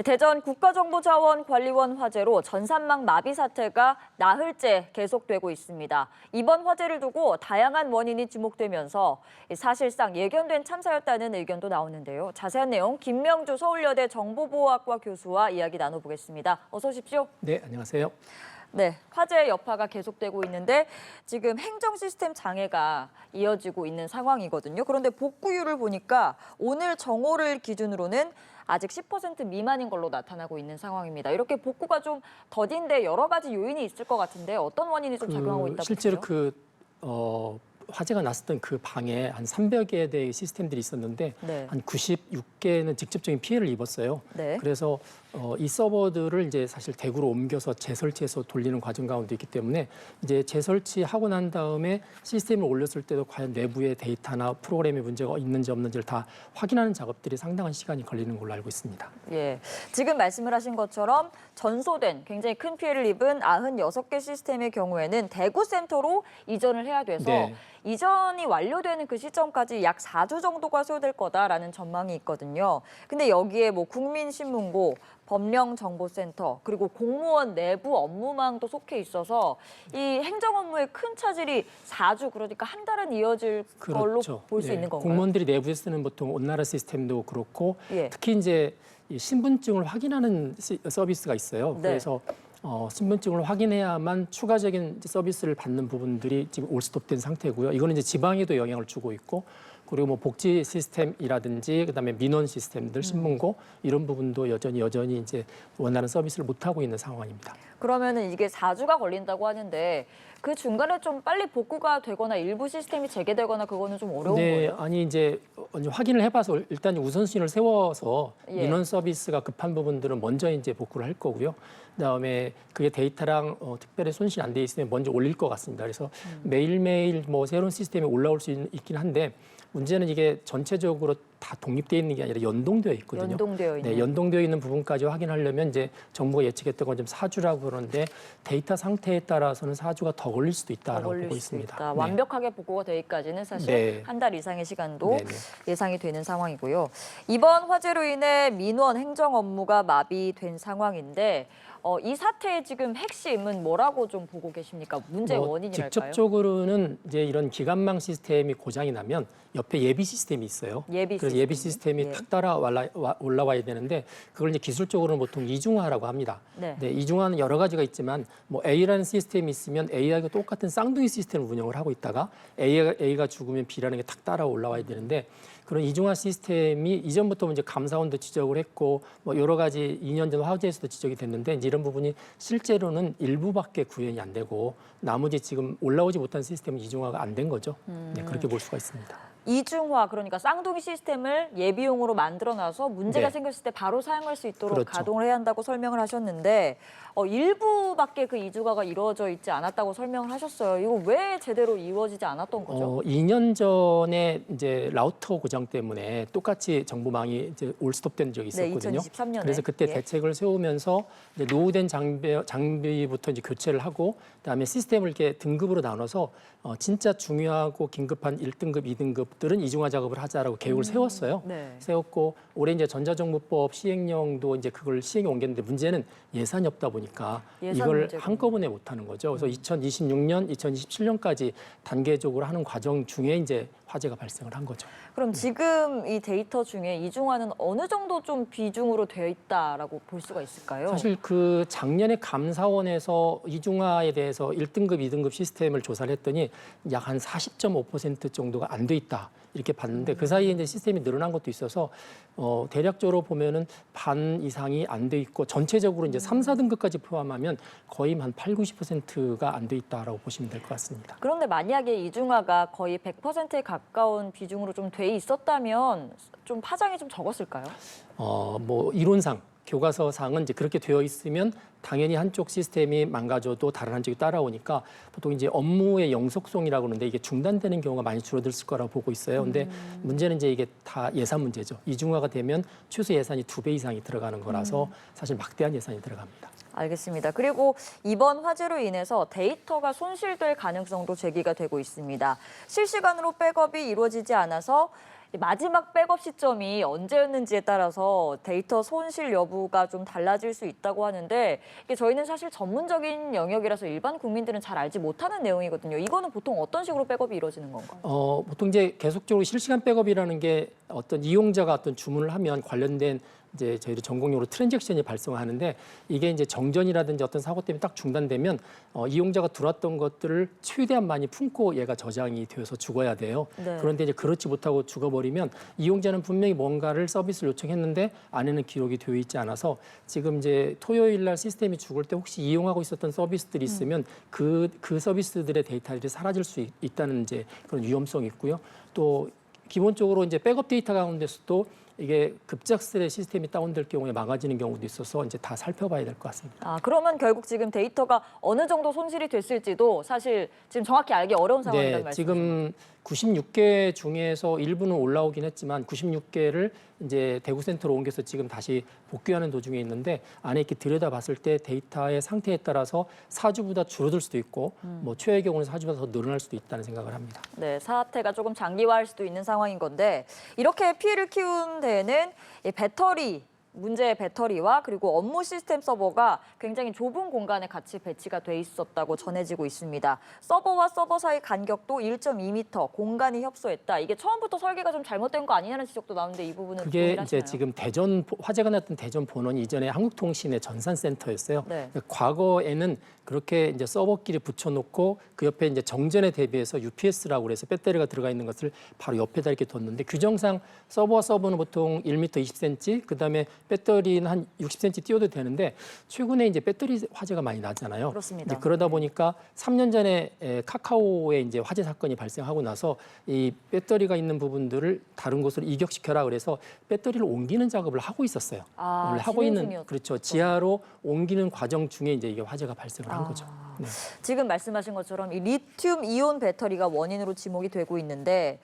대전 국가정보자원관리원 화재로 전산망 마비 사태가 나흘째 계속되고 있습니다. 이번 화재를 두고 다양한 원인이 지목되면서 사실상 예견된 참사였다는 의견도 나오는데요. 자세한 내용 김명주 서울여대 정보보호학과 교수와 이야기 나눠보겠습니다. 어서 오십시오. 네, 안녕하세요. 네, 화재 여파가 계속되고 있는데 지금 행정 시스템 장애가 이어지고 있는 상황이거든요. 그런데 복구율을 보니까 오늘 정오를 기준으로는 아직 10% 미만인 걸로 나타나고 있는 상황입니다. 이렇게 복구가 좀 더딘데 여러 가지 요인이 있을 것 같은데 어떤 원인이 좀 작용하고 있다고 실제로 보세요? 화재가 났었던 그 방에 한 300여 대의 시스템들이 있었는데 네. 한 96개는 직접적인 피해를 입었어요. 네. 그래서 이 서버들을 이제 사실 대구로 옮겨서 재설치해서 돌리는 과정 가운데 있기 때문에 이제 재설치하고 난 다음에 시스템을 올렸을 때도 과연 내부의 데이터나 프로그램에 문제가 있는지 없는지를 다 확인하는 작업들이 상당한 시간이 걸리는 걸로 알고 있습니다. 예, 지금 말씀을 하신 것처럼 전소된 굉장히 큰 피해를 입은 96개 시스템의 경우에는 대구 센터로 이전을 해야 돼서 네. 이전이 완료되는 그 시점까지 약 4주 정도가 소요될 거다라는 전망이 있거든요. 근데 여기에 뭐 국민신문고, 법령정보센터, 그리고 공무원 내부 업무망도 속해 있어서 이 행정 업무의 큰 차질이 4주, 그러니까 한 달은 이어질 걸로 볼 수 있는 건가요? 공무원들이 내부에 쓰는 보통 온나라 시스템도 그렇고 예. 특히 이제 이 신분증을 확인하는 서비스가 있어요. 네. 그래서 신분증을 확인해야만 추가적인 서비스를 받는 부분들이 지금 올스톱된 상태고요. 이거는 이제 지방에도 영향을 주고 있고, 그리고 뭐 복지 시스템이라든지 그다음에 민원 시스템들, 신문고 이런 부분도 여전히 이제 원하는 서비스를 못 하고 있는 상황입니다. 그러면은 이게 4주가 걸린다고 하는데 그 중간에 좀 빨리 복구가 되거나 일부 시스템이 재개되거나 그거는 좀 어려운 거예요? 아니 이제 확인을 해봐서 일단 우선순위를 세워서 예. 민원 서비스가 급한 부분들은 먼저 이제 복구를 할 거고요. 그다음에 그게 데이터랑 특별히 손실이 안 돼 있으면 먼저 올릴 것 같습니다. 그래서 매일매일 뭐 새로운 시스템이 올라올 수 있긴 한데 문제는 이게 전체적으로 다 독립되어 있는 게 아니라 연동되어 있거든요. 연동되어 있는. 네, 연동되어 있는 부분까지 확인하려면 이제 정부가 예측했던 건 좀 4주라고 그러는데 데이터 상태에 따라서는 4주가 더 걸릴 수도 있다라고 보고 있습니다. 네. 완벽하게 복구가 되기까지는 사실 네. 한 달 이상의 시간도 네네. 예상이 되는 상황이고요. 이번 화재로 인해 민원 행정 업무가 마비된 상황인데 이 사태의 지금 핵심은 뭐라고 좀 보고 계십니까? 문제의 원인이랄까요? 직접적으로는 이제 이런 기관망 시스템이 고장이 나면 옆에 예비 시스템이 있어요. 그래서 예비 시스템이 예. 탁 따라 올라와야 되는데 그걸 이제 기술적으로는 보통 이중화라고 합니다. 네. 네, 이중화는 여러 가지가 있지만 뭐 A라는 시스템이 있으면 A하고 똑같은 쌍둥이 시스템을 운영을 하고 있다가 A가 죽으면 B라는 게 탁 따라 올라와야 되는데 그런 이중화 시스템이 이전부터 이제 감사원도 지적을 했고 뭐 여러 가지 2년 전 화재에서도 지적이 됐는데 이제 이런 부분이 실제로는 일부밖에 구현이 안 되고 나머지 지금 올라오지 못한 시스템은 이중화가 안 된 거죠. 네, 그렇게 볼 수가 있습니다. 이중화, 그러니까 쌍둥이 시스템을 예비용으로 만들어놔서 문제가 네. 생겼을 때 바로 사용할 수 있도록 그렇죠. 가동을 해야 한다고 설명을 하셨는데 일부밖에 그 이중화가 이루어져 있지 않았다고 설명을 하셨어요. 이거 왜 제대로 이루어지지 않았던 거죠? 2년 전에 이제 라우터 고장 때문에 똑같이 정보망이 이제 올스톱된 적이 있었거든요. 2023년에. 그래서 그때 예. 대책을 세우면서 이제 노후된 장비부터 이제 교체를 하고 그다음에 시스템을 이렇게 등급으로 나눠서 진짜 중요하고 긴급한 1등급, 2등급들은 이중화 작업을 하자라고 계획을 세웠어요. 네. 세웠고 올해 이제 전자정보법 시행령도 이제 그걸 시행에 옮겼는데 문제는 예산이 없다 보니까 예산 이걸 문제군요. 한꺼번에 못 하는 거죠. 그래서 2026년, 2027년까지 단계적으로 하는 과정 중에 이제 화재가 발생을 한 거죠. 그럼 지금 이 데이터 중에 이중화는 어느 정도 좀 비중으로 되어 있다라고 볼 수가 있을까요? 사실 그 작년에 감사원에서 이중화에 대해서 1등급, 2등급 시스템을 조사를 했더니 약 한 40.5% 정도가 안 돼 있다. 이렇게 봤는데 그 사이에 이제 시스템이 늘어난 것도 있어서 대략적으로 보면은 반 이상이 안 돼 있고 전체적으로 이제 3, 4등급까지 포함하면 거의 한 8, 90%가 안 돼 있다라고 보시면 될 것 같습니다. 그런데 만약에 이중화가 거의 100%에 가까운 비중으로 좀 돼 있었다면 좀 파장이 좀 적었을까요? 뭐 이론상 교과서상은 이제 그렇게 되어 있으면 당연히 한쪽 시스템이 망가져도 다른 한쪽이 따라오니까 보통 이제 업무의 영속성이라고 하는데 이게 중단되는 경우가 많이 줄어들었을 거라고 보고 있어요. 근데 문제는 이제 이게 다 예산 문제죠. 이중화가 되면 최소 예산이 2배 이상이 들어가는 거라서 사실 막대한 예산이 들어갑니다. 알겠습니다. 그리고 이번 화재로 인해서 데이터가 손실될 가능성도 제기가 되고 있습니다. 실시간으로 백업이 이루어지지 않아서 마지막 백업 시점이 언제였는지에 따라서 데이터 손실 여부가 좀 달라질 수 있다고 하는데 이게 저희는 사실 전문적인 영역이라서 일반 국민들은 잘 알지 못하는 내용이거든요. 이거는 보통 어떤 식으로 백업이 이루어지는 건가요? 보통 이제 계속적으로 실시간 백업이라는 게 어떤 이용자가 어떤 주문을 하면 관련된 이제 저희들 전공용어로 트랜잭션이 발생하는데 이게 이제 정전이라든지 어떤 사고 때문에 딱 중단되면 이용자가 들어왔던 것들을 최대한 많이 품고 얘가 저장이 되어서 죽어야 돼요. 네. 그런데 이제 그렇지 못하고 죽어버리면 이용자는 분명히 뭔가를 서비스를 요청했는데 안에는 기록이 되어 있지 않아서 지금 이제 토요일 날 시스템이 죽을 때 혹시 이용하고 있었던 서비스들이 있으면 그 서비스들의 데이터들이 사라질 수 있다는 이제 그런 위험성이 있고요. 또 기본적으로 이제 백업 데이터 가운데서도 이게 급작스레 시스템이 다운될 경우에 망가지는 경우도 있어서 이제 다 살펴봐야 될 것 같습니다. 그러면 결국 지금 데이터가 어느 정도 손실이 됐을지도 사실 지금 정확히 알기 어려운 상황이라는 말씀이죠. 지금 96개 중에서 일부는 올라오긴 했지만 96개를 이제 대구센터로 옮겨서 지금 다시 복귀하는 도중에 있는데 안에 이렇게 들여다봤을 때 데이터의 상태에 따라서 사주보다 줄어들 수도 있고 뭐 최악의 경우는 사주보다 더 늘어날 수도 있다는 생각을 합니다. 네, 사태가 조금 장기화할 수도 있는 상황인 건데 이렇게 피해를 키운 데에는 이 배터리 문제의 배터리와 그리고 업무 시스템 서버가 굉장히 좁은 공간에 같이 배치가 돼 있었다고 전해지고 있습니다. 서버와 서버 사이 간격도 1.2m, 공간이 협소했다. 이게 처음부터 설계가 좀 잘못된 거 아니냐는 지적도 나오는데 이 부분은 그게 동일하시나요? 이제 지금 대전 화재가 났던 대전 본원이 이전에 한국통신의 전산센터였어요. 네. 과거에는 그렇게 이제 서버끼리 붙여놓고 그 옆에 이제 정전에 대비해서 UPS라고 그래서 배터리가 들어가 있는 것을 바로 옆에다 이렇게 뒀는데 규정상 서버와 서버는 보통 1m 20cm, 그다음에 배터리는 한 60cm 띄워도 되는데 최근에 이제 배터리 화재가 많이 나잖아요. 그렇습니다. 이제 그러다 보니까 3년 전에 카카오에 이제 화재 사건이 발생하고 나서 이 배터리가 있는 부분들을 다른 곳으로 이격시켜라 그래서 배터리를 옮기는 작업을 하고 있었어요. 오늘 하고 진행 있는 중이었죠. 그렇죠. 지하로 옮기는 과정 중에 이제 이게 화재가 발생을 한 거죠. 네. 지금 말씀하신 것처럼 이 리튬 이온 배터리가 원인으로 지목이 되고 있는데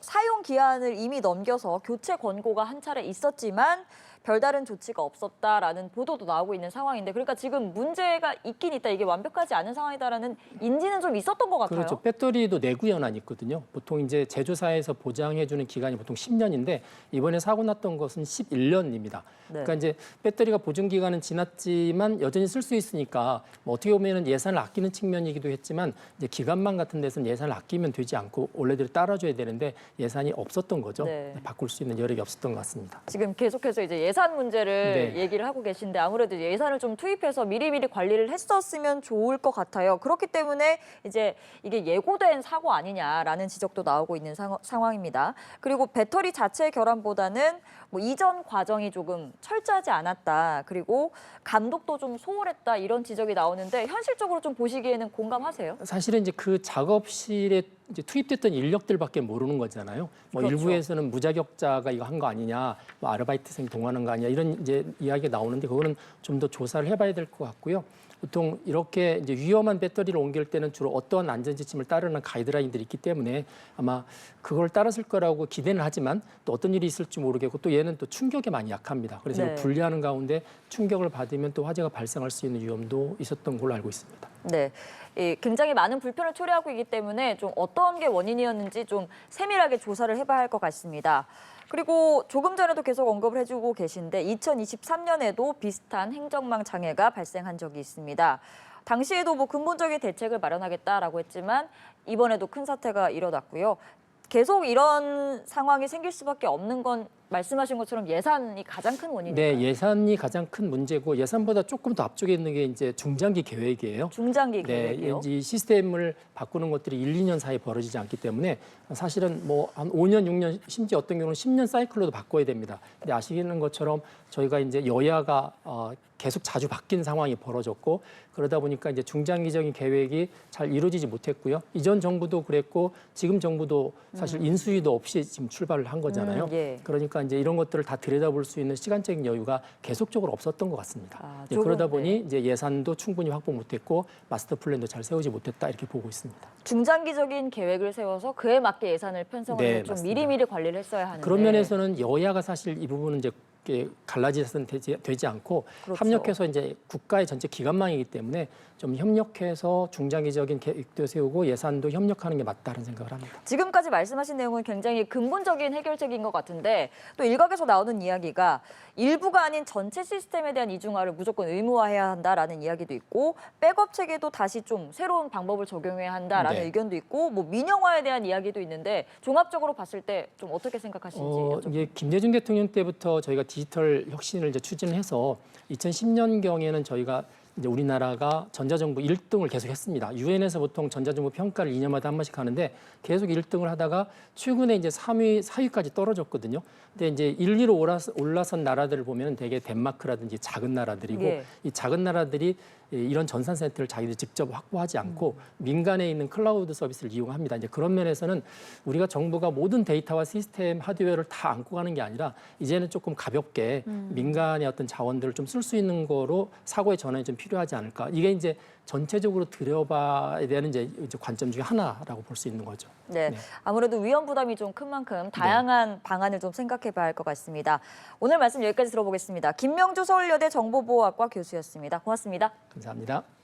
사용 기한을 이미 넘겨서 교체 권고가 한 차례 있었지만 별다른 조치가 없었다라는 보도도 나오고 있는 상황인데 그러니까 지금 문제가 있긴 있다. 이게 완벽하지 않은 상황이다라는 인지는 좀 있었던 것 같아요. 그렇죠. 배터리도 내구 연한이 있거든요. 보통 이제 제조사에서 보장해주는 기간이 보통 10년인데 이번에 사고 났던 것은 11년입니다. 네. 그러니까 이제 배터리가 보증 기간은 지났지만 여전히 쓸 수 있으니까 뭐 어떻게 보면은 예산을 아끼는 측면이기도 했지만 이제 기간만 같은 데서는 예산을 아끼면 되지 않고 원래대로 따라줘야 되는데 예산이 없었던 거죠. 네. 바꿀 수 있는 여력이 없었던 것 같습니다. 지금 계속해서 이제 예산 문제를 네. 얘기를 하고 계신데 아무래도 이제 예산을 좀 투입해서 미리미리 관리를 했었으면 좋을 것 같아요. 그렇기 때문에 이제 이게 예고된 사고 아니냐라는 지적도 나오고 있는 상황입니다. 그리고 배터리 자체 결함보다는 뭐 이전 과정이 조금 철저하지 않았다. 그리고 감독도 좀 소홀했다. 이런 지적이 나오는데 현실적으로 좀 보시기에는 공감하세요? 사실은 이제 그 작업실에 이제 투입됐던 인력들밖에 모르는 거잖아요. 뭐 그렇죠. 일부에서는 무자격자가 이거 한 거 아니냐, 뭐 아르바이트생 동원한 거 아니냐 이런 이제 이야기가 나오는데 그거는 좀 더 조사를 해봐야 될 것 같고요. 보통 이렇게 이제 위험한 배터리를 옮길 때는 주로 어떠한 안전 지침을 따르는 가이드라인들이 있기 때문에 아마 그걸 따랐을 거라고 기대는 하지만 또 어떤 일이 있을지 모르겠고 또 얘는 또 충격에 많이 약합니다. 그래서 네. 분리하는 가운데 충격을 받으면 또 화재가 발생할 수 있는 위험도 있었던 걸로 알고 있습니다. 네, 굉장히 많은 불편을 초래하고 있기 때문에 좀 어떤 게 원인이었는지 좀 세밀하게 조사를 해봐야 할 것 같습니다. 그리고 조금 전에도 계속 언급을 해주고 계신데 2023년에도 비슷한 행정망 장애가 발생한 적이 있습니다. 당시에도 뭐 근본적인 대책을 마련하겠다라고 했지만 이번에도 큰 사태가 일어났고요. 계속 이런 상황이 생길 수밖에 없는 건 말씀하신 것처럼 예산이 가장 큰 원인일까요? 네, 예산이 가장 큰 문제고 예산보다 조금 더 앞쪽에 있는 게 이제 중장기 계획이에요. 중장기 네, 계획이요? 이 시스템을 바꾸는 것들이 1, 2년 사이에 벌어지지 않기 때문에 사실은 뭐 한 5년, 6년, 심지어 어떤 경우는 10년 사이클로도 바꿔야 됩니다. 근데 아시는 것처럼 저희가 이제 여야가 계속 자주 바뀐 상황이 벌어졌고 그러다 보니까 이제 중장기적인 계획이 잘 이루어지지 못했고요. 이전 정부도 그랬고 지금 정부도 사실 인수위도 없이 지금 출발을 한 거잖아요. 예. 그러니까 이제 이런 것들을 다 들여다볼 수 있는 시간적인 여유가 계속적으로 없었던 것 같습니다. 네, 조금, 그러다 보니 네. 이제 예산도 충분히 확보 못했고 마스터 플랜도 잘 세우지 못했다 이렇게 보고 있습니다. 중장기적인 계획을 세워서 그에 맞게 예산을 편성을 네, 해서 좀 맞습니다. 미리미리 관리를 했어야 하는데 그런 면에서는 여야가 사실 이 부분은 이제 갈라져서는 되지 않고 그렇죠. 협력해서 이제 국가의 전체 기관망이기 때문에 좀 협력해서 중장기적인 계획도 세우고 예산도 협력하는 게 맞다는 생각을 합니다. 지금까지 말씀하신 내용은 굉장히 근본적인 해결책인 것 같은데 또 일각에서 나오는 이야기가 일부가 아닌 전체 시스템에 대한 이중화를 무조건 의무화해야 한다라는 이야기도 있고 백업 체계도 다시 좀 새로운 방법을 적용해야 한다라는 네. 의견도 있고 뭐 민영화에 대한 이야기도 있는데 종합적으로 봤을 때 좀 어떻게 생각하시는지 여쭤볼게요. 이게 김대중 대통령 때부터 저희가 디지털 혁신을 이제 추진해서 2010년경에는 저희가 이제 우리나라가 전자정부 1등을 계속 했습니다. 유엔에서 보통 전자정부 평가를 2년마다 한 번씩 하는데 계속 1등을 하다가 최근에 이제 3위, 4위까지 떨어졌거든요. 근데 이제 1, 2로 올라선 나라들을 보면 되게 덴마크라든지 작은 나라들이고 예. 이 작은 나라들이 이런 전산 센터를 자기들이 직접 확보하지 않고 민간에 있는 클라우드 서비스를 이용합니다. 이제 그런 면에서는 우리가 정부가 모든 데이터와 시스템, 하드웨어를 다 안고 가는 게 아니라 이제는 조금 가볍게 민간의 어떤 자원들을 좀 쓸 수 있는 거로 사고의 전환이 좀 필요하지 않을까. 이게 이제 전체적으로 들여봐야 되는 이제 관점 중에 하나라고 볼 수 있는 거죠. 네, 아무래도 위험 부담이 좀 큰 만큼 다양한 방안을 좀 생각해봐야 할 것 같습니다. 오늘 말씀 여기까지 들어보겠습니다. 김명주 서울여대 정보보호학과 교수였습니다. 고맙습니다. 감사합니다.